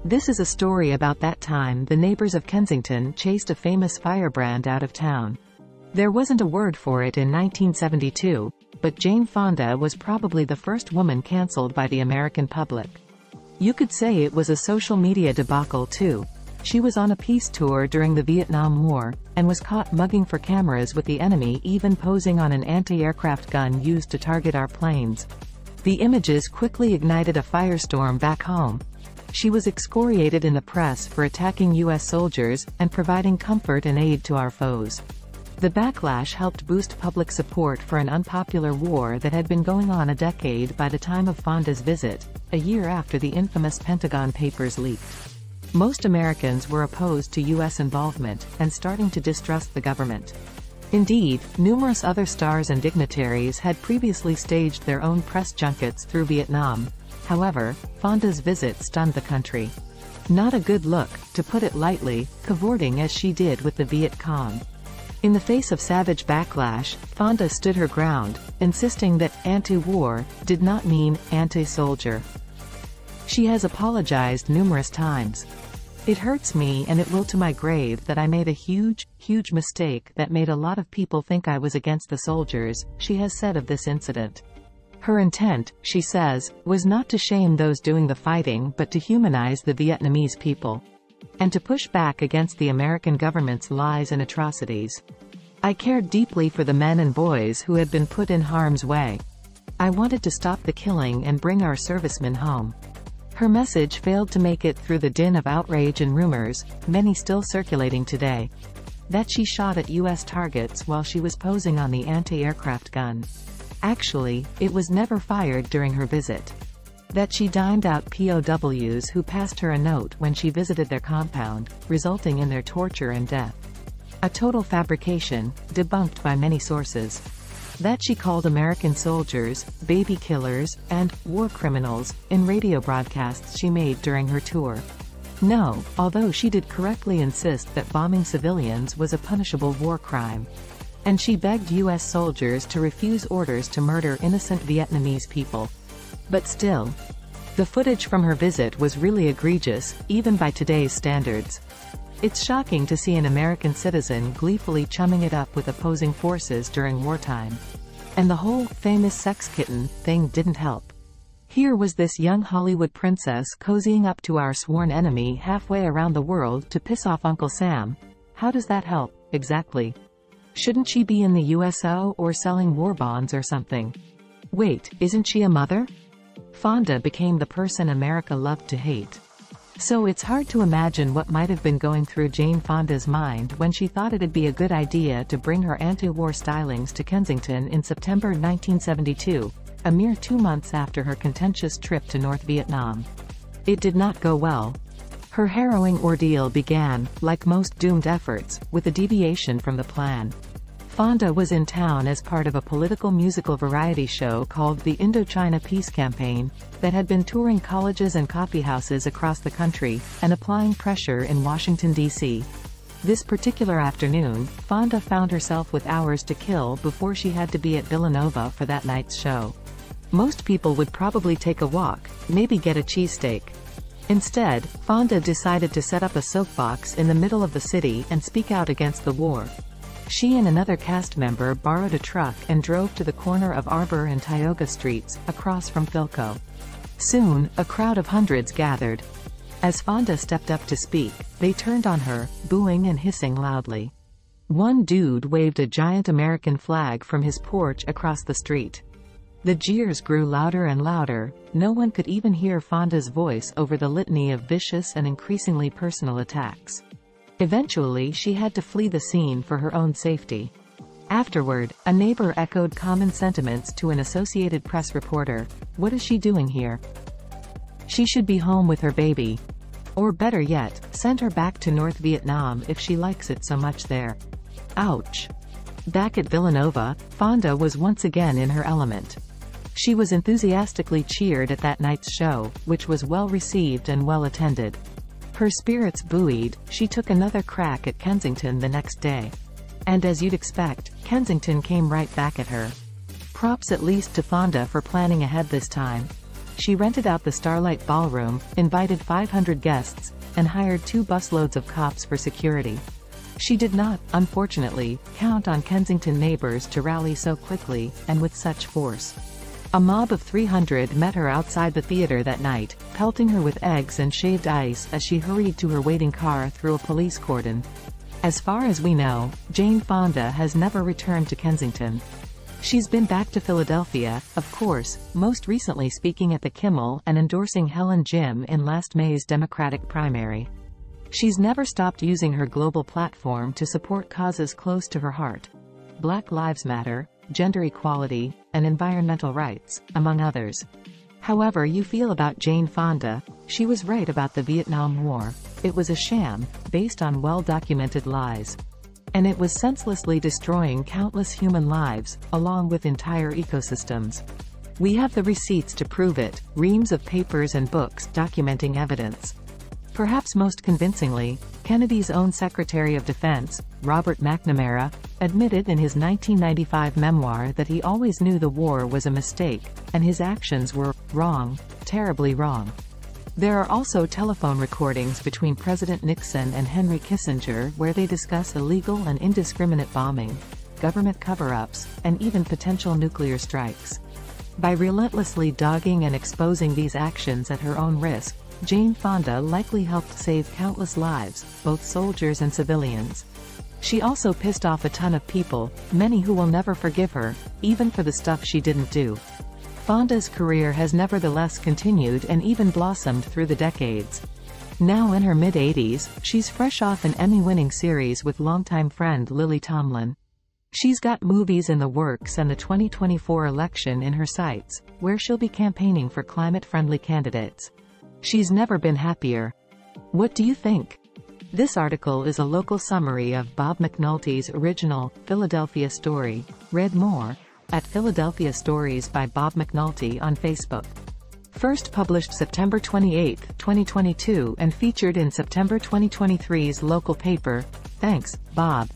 This is a story about that time the neighbors of Kensington chased a famous firebrand out of town. There wasn't a word for it in 1972, but Jane Fonda was probably the first woman cancelled by the American public. You could say it was a social media debacle too. She was on a peace tour during the Vietnam War, and was caught mugging for cameras with the enemy even posing on an anti-aircraft gun used to target our planes. The images quickly ignited a firestorm back home. She was excoriated in the press for attacking U.S. soldiers, and providing comfort and aid to our foes. The backlash helped boost public support for an unpopular war that had been going on a decade by the time of Fonda's visit, a year after the infamous Pentagon Papers leaked. Most Americans were opposed to U.S. involvement, and starting to distrust the government. Indeed, numerous other stars and dignitaries had previously staged their own press junkets through Vietnam. However, Fonda's visit stunned the country. Not a good look, to put it lightly, cavorting as she did with the Viet Cong. In the face of savage backlash, Fonda stood her ground, insisting that anti-war did not mean anti-soldier. She has apologized numerous times. It hurts me and it will to my grave that I made a huge mistake that made a lot of people think I was against the soldiers, she has said of this incident. Her intent, she says, was not to shame those doing the fighting but to humanize the Vietnamese people. And to push back against the American government's lies and atrocities. I cared deeply for the men and boys who had been put in harm's way. I wanted to stop the killing and bring our servicemen home. Her message failed to make it through the din of outrage and rumors, many still circulating today. That she shot at U.S. targets while she was posing on the anti-aircraft gun. Actually, it was never fired during her visit. That she dined out POWs who passed her a note when she visited their compound, resulting in their torture and death. A total fabrication, debunked by many sources. That she called American soldiers, baby killers, and war criminals, in radio broadcasts she made during her tour. No, although she did correctly insist that bombing civilians was a punishable war crime. And she begged U.S. soldiers to refuse orders to murder innocent Vietnamese people. But still, the footage from her visit was really egregious, even by today's standards. It's shocking to see an American citizen gleefully chumming it up with opposing forces during wartime. And the whole famous sex kitten thing didn't help. Here was this young Hollywood princess cozying up to our sworn enemy halfway around the world to piss off Uncle Sam. How does that help, exactly? Shouldn't she be in the USO or selling war bonds or something? Wait, isn't she a mother? Fonda became the person America loved to hate. So it's hard to imagine what might have been going through Jane Fonda's mind when she thought it'd be a good idea to bring her anti-war stylings to Kensington in September 1972, a mere 2 months after her contentious trip to North Vietnam. It did not go well. Her harrowing ordeal began, like most doomed efforts, with a deviation from the plan. Fonda was in town as part of a political musical variety show called the Indochina Peace Campaign, that had been touring colleges and coffeehouses across the country, and applying pressure in Washington, D.C. This particular afternoon, Fonda found herself with hours to kill before she had to be at Villanova for that night's show. Most people would probably take a walk, maybe get a cheesesteak. Instead, Fonda decided to set up a soapbox in the middle of the city and speak out against the war. She and another cast member borrowed a truck and drove to the corner of Arbor and Tioga Streets, across from Philco. Soon, a crowd of hundreds gathered. As Fonda stepped up to speak, they turned on her, booing and hissing loudly. One dude waved a giant American flag from his porch across the street. The jeers grew louder and louder, no one could even hear Fonda's voice over the litany of vicious and increasingly personal attacks. Eventually she had to flee the scene for her own safety. Afterward, a neighbor echoed common sentiments to an Associated Press reporter. What is she doing here? She should be home with her baby. Or better yet, send her back to North Vietnam if she likes it so much there. Ouch. Back at Villanova, Fonda was once again in her element. She was enthusiastically cheered at that night's show, which was well received and well attended. Her spirits buoyed, she took another crack at Kensington the next day. And as you'd expect, Kensington came right back at her. Props at least to Fonda for planning ahead this time. She rented out the Starlight Ballroom, invited 500 guests, and hired 2 busloads of cops for security. She did not, unfortunately, count on Kensington neighbors to rally so quickly, and with such force. A mob of 300 met her outside the theater that night, pelting her with eggs and shaved ice as she hurried to her waiting car through a police cordon. As far as we know, Jane Fonda has never returned to Kensington. She's been back to Philadelphia, of course, most recently speaking at the Kimmel and endorsing Helen Jim in last May's Democratic primary. She's never stopped using her global platform to support causes close to her heart. Black Lives Matter, gender equality, and environmental rights, among others. However you feel about Jane Fonda, she was right about the Vietnam War. It was a sham, based on well-documented lies. And it was senselessly destroying countless human lives, along with entire ecosystems. We have the receipts to prove it, reams of papers and books documenting evidence. Perhaps most convincingly, Kennedy's own Secretary of Defense, Robert McNamara, admitted in his 1995 memoir that he always knew the war was a mistake, and his actions were wrong, terribly wrong. There are also telephone recordings between President Nixon and Henry Kissinger where they discuss illegal and indiscriminate bombing, government cover-ups, and even potential nuclear strikes. By relentlessly dogging and exposing these actions at her own risk, Jane Fonda likely helped save countless lives, both soldiers and civilians. She also pissed off a ton of people, many who will never forgive her, even for the stuff she didn't do. Fonda's career has nevertheless continued and even blossomed through the decades. Now in her mid-80s, she's fresh off an Emmy-winning series with longtime friend Lily Tomlin. She's got movies in the works and the 2024 election in her sights, where she'll be campaigning for climate-friendly candidates. She's never been happier. What do you think? This article is a local summary of Bob McNulty's original, Philadelphia story. Read more at Philadelphia Stories by Bob McNulty on Facebook. First published September 28, 2022 and featured in September 2023's local paper. Thanks, Bob.